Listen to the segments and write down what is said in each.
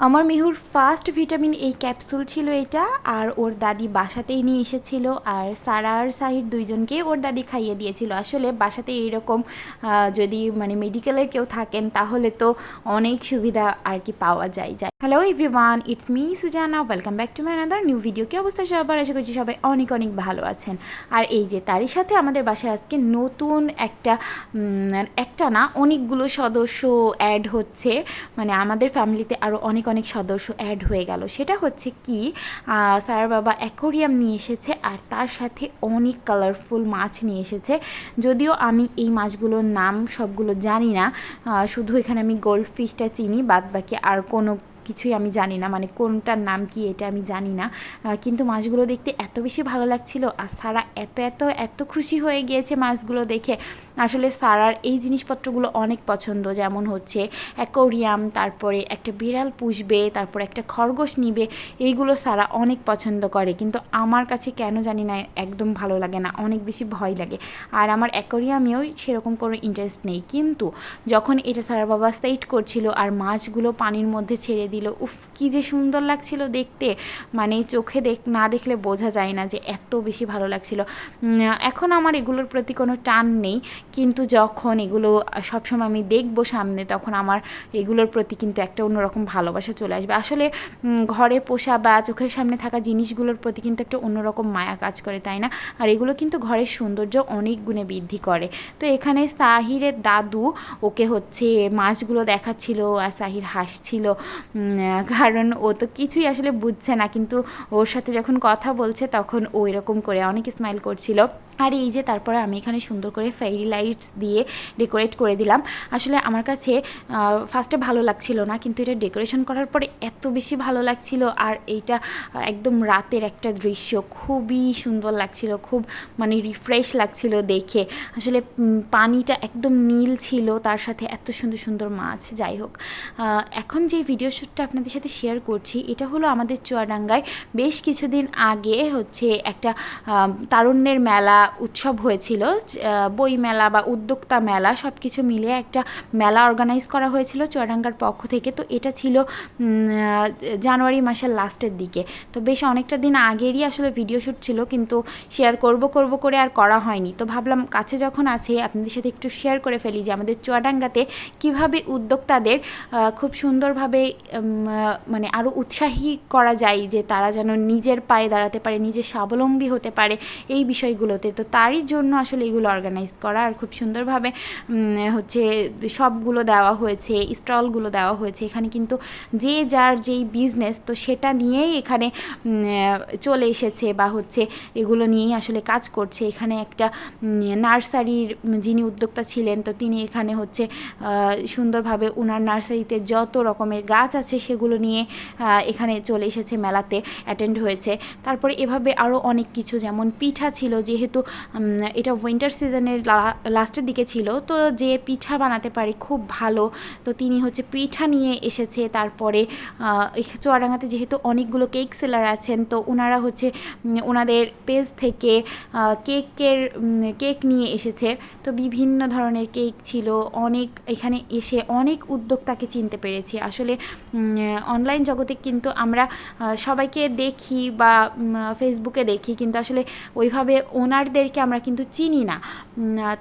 আমার মিহুর first vitamin এই capsule ছিল এটা, আর ওর দাদি বাসাতেই নিয়ে এসেছিল, আর সারা আর সাহির দুইজনকে ওর দাদি খাইয়ে দিয়েছিল। আসলে বাসাতে এইরকম যদি মানে মেডিকেলের কেউ থাকেন তাহলে তো অনেক সুবিধা আর কি পাওয়া যায়। Hello everyone, it's me Suzanna, welcome back to my another new video. কি অবস্থা সবার? আশা করছি সবাই অনেক অনেক ভালো আছেন। আর এই যে তারই সাথে আমাদের বাসায় আজকে নতুন একটা না অনেকগুলো সদস্য অ্যাড হচ্ছে, মানে আমাদের ফ্যামিলিতে আরও অনেক অনেক সদস্য অ্যাড হয়ে গেল। সেটা হচ্ছে কি, স্যার বাবা অ্যাকোরিয়াম নিয়ে এসেছে আর তার সাথে অনেক কালারফুল মাছ নিয়ে এসেছে। যদিও আমি এই মাছগুলোর নাম সবগুলো জানি না, শুধু এখানে আমি গোল্ড ফিশটা চিনি, বাদ বাকি আর কোনো কিছুই আমি জানি না, মানে কোনটার নাম কি এটা আমি জানি না। কিন্তু মাছগুলো দেখতে এত বেশি ভালো লাগছিল, আর সারা এত এত এত খুশি হয়ে গিয়েছে মাছগুলো দেখে। আসলে সারার এই জিনিসপত্রগুলো অনেক পছন্দ, যেমন হচ্ছে অ্যাকোরিয়াম, তারপরে একটা বিড়াল পুষবে, তারপর একটা খরগোশ নিবে, এইগুলো সারা অনেক পছন্দ করে। কিন্তু আমার কাছে কেন জানি না একদম ভালো লাগে না, অনেক বেশি ভয় লাগে। আর আমার অ্যাকোরিয়ামেও সেরকম কোনো ইন্টারেস্ট নেই। কিন্তু যখন এটা সারা বাবা সেট করছিল আর মাছগুলো পানির মধ্যে ছেড়ে দিল, উফ কি যে সুন্দর লাগছিল দেখতে, মানে চোখে না দেখলে বোঝা যায় না যে এত বেশি ভালো লাগছিল। এখন আমার এগুলোর প্রতি কোনো টান নেই, কিন্তু যখন এগুলো সবসময় আমি দেখবো সামনে, তখন আমার এগুলোর প্রতি কিন্তু একটা অন্যরকম ভালোবাসা চলে আসবে। আসলে ঘরে পোষা বা চোখের সামনে থাকা জিনিসগুলোর প্রতি কিন্তু একটা অন্যরকম মায়া কাজ করে, তাই না? আর এগুলো কিন্তু ঘরের সৌন্দর্য অনেক গুণে বৃদ্ধি করে। তো এখানে সাহিরের দাদু ওকে হচ্ছে মাছগুলো দেখাচ্ছিল, আর সাহির হাসছিল, কারণ ও তো কিছুই আসলে বুঝছে না, কিন্তু ওর সাথে যখন কথা বলছে তখন ও এরকম করে অনেক স্মাইল করছিল। আর এই যে তারপরে আমি এখানে সুন্দর করে ফেরি লাইটস দিয়ে ডেকোরেট করে দিলাম। আসলে আমার কাছে ফার্স্টে ভালো লাগছিল না, কিন্তু এটা ডেকোরেশন করার পরে এত বেশি ভালো লাগছিল। আর এইটা একদম রাতের একটা দৃশ্য, খুবই সুন্দর লাগছিল, খুব মানে রিফ্রেশ লাগছিল দেখে। আসলে পানিটা একদম নীল ছিল, তার সাথে এত সুন্দর সুন্দর মাছ। যাই হোক, এখন যে ভিডিও শ্যুটটা আপনাদের সাথে শেয়ার করছি, এটা হলো আমাদের চুয়াডাঙ্গায় বেশ কিছুদিন আগে হচ্ছে একটা তারুণ্যের মেলা উৎসব হয়েছিল, বই মেলা বা উদ্যোক্তা মেলা সব কিছু মিলিয়ে একটা মেলা অর্গানাইজ করা হয়েছিল চুয়াডাঙ্গার পক্ষ থেকে। তো এটা ছিল জানুয়ারি মাসের লাস্টের দিকে, তো বেশ অনেকটা দিন আগেরই আসলে ভিডিও শ্যুট ছিল, কিন্তু শেয়ার করব করে আর করা হয়নি। তো ভাবলাম কাছে যখন আছে আপনাদের সাথে একটু শেয়ার করে ফেলি যে আমাদের চুয়াডাঙ্গাতে কীভাবে উদ্যোক্তাদের খুব সুন্দরভাবে মানে আরও উৎসাহী করা যায়, যে তারা যেন নিজের পায়ে দাঁড়াতে পারে, নিজের স্বাবলম্বী হতে পারে এই বিষয়গুলোতে। তো তারই জন্য আসলে এগুলো অর্গানাইজ করা, আর খুব সুন্দরভাবে হচ্ছে সবগুলো দেওয়া হয়েছে, স্টলগুলো দেওয়া হয়েছে। এখানে কিন্তু যে যার যেই বিজনেস, তো সেটা নিয়েই এখানে চলে এসেছে, বা হচ্ছে এগুলো নিয়েই আসলে কাজ করছে। এখানে একটা নার্সারির যিনি উদ্যোক্তা ছিলেন, তো তিনি এখানে হচ্ছে সুন্দরভাবে ওনার নার্সারিতে যত রকমের গাছ আছে সেগুলো নিয়ে এখানে চলে এসেছে, মেলাতে অ্যাটেন্ড হয়েছে। তারপরে এভাবে আরও অনেক কিছু, যেমন পিঠা ছিল, যেহেতু এটা উইন্টার সিজনের লাস্টের দিকে ছিল, তো যে পিঠা বানাতে পারে খুব ভালো, তো তিনি হচ্ছে পিঠা নিয়ে এসেছে। তারপরে চুয়াডাঙ্গাতে যেহেতু অনেকগুলো কেক সেলার আছেন, তো ওনারা হচ্ছে ওনাদের পেজ থেকে কেক নিয়ে এসেছে। তো বিভিন্ন ধরনের কেক ছিল অনেক, এখানে এসে অনেক উদ্যোক্তাকে চিনতে পেরেছি। আসলে অনলাইন জগতে কিন্তু আমরা সবাইকে দেখি বা ফেসবুকে দেখি, কিন্তু আসলে ওইভাবে ওনারদেরকে আমরা কিন্তু চিনি না।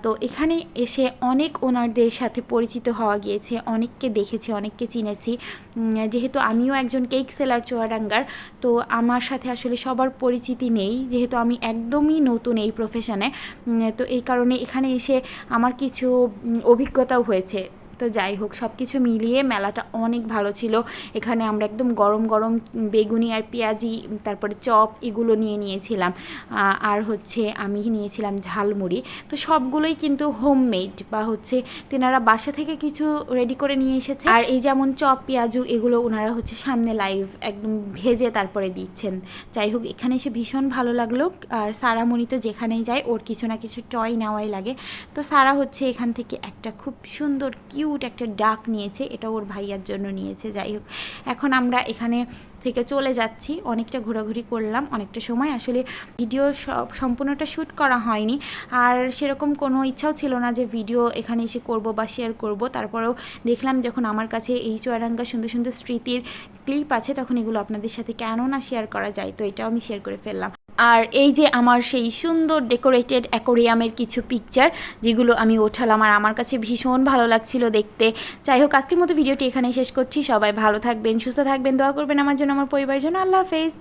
তো এখানে এসে অনেক ওনারদের সাথে পরিচিত হওয়া গিয়েছে, অনেককে দেখেছি, অনেককে চিনেছি। যেহেতু আমিও একজন কেক সেলার চুয়াডাঙ্গার, তো আমার সাথে আসলে সবার পরিচিতি নেই, যেহেতু আমি একদমই নতুন এই প্রফেশনে। তো এই কারণে এখানে এসে আমার কিছু অভিজ্ঞতাও হয়েছে। তো যাই হোক, সব কিছু মিলিয়ে মেলাটা অনেক ভালো ছিল। এখানে আমরা একদম গরম গরম বেগুনি আর পেঁয়াজি, তারপরে চপ, এগুলো নিয়েছিলাম। আর হচ্ছে আমি নিয়েছিলাম ঝালমুড়ি। তো সবগুলোই কিন্তু হোমমেড, বা হচ্ছে তেনারা বাসা থেকে কিছু রেডি করে নিয়ে এসেছে। আর এই যেমন চপ, পেঁয়াজু, এগুলো ওনারা হচ্ছে সামনে লাইভ একদম ভেজে তারপরে দিচ্ছেন। যাই হোক, এখানে এসে ভীষণ ভালো লাগলো। আর সারামণি তো যেখানেই যায় ওর কিছু না কিছু টয় নেওয়াই লাগে। তো সারা হচ্ছে এখান থেকে একটা খুব সুন্দর কিউট কিউট একটা ডাক নিয়েছে, এটা ওর ভাইয়ার জন্য নিয়েছে। যাই হোক, এখন আমরা এখানে থেকে চলে যাচ্ছি। অনেকটা ঘোরাঘুরি করলাম, অনেকটা সময় আসলে ভিডিও সম্পূর্ণটা শ্যুট করা হয়নি, আর সেরকম কোনো ইচ্ছাও ছিল না যে ভিডিও এখানে এসে করব বা শেয়ার করব। তারপরেও দেখলাম যখন আমার কাছে এই চুয়াডাঙ্গা সুন্দর সুন্দর স্মৃতির ক্লিপ আছে, তখন এগুলো আপনাদের সাথে কেন না শেয়ার করা যায়, তো এটাও আমি শেয়ার করে ফেললাম। আর এই যে আমার সেই সুন্দর ডেকোরেটেড অ্যাকোরিয়ামের কিছু পিকচার যেগুলো আমি ওঠালাম, আর আমার কাছে ভীষণ ভালো লাগছিল দেখতে। যাই হোক, আজকের মতো ভিডিওটি এখানেই শেষ করছি। সবাই ভালো থাকবেন, সুস্থ থাকবেন, দোয়া করবেন আমার জন্য, আমার পরিবারের জন্য। আল্লাহ হাফেজ।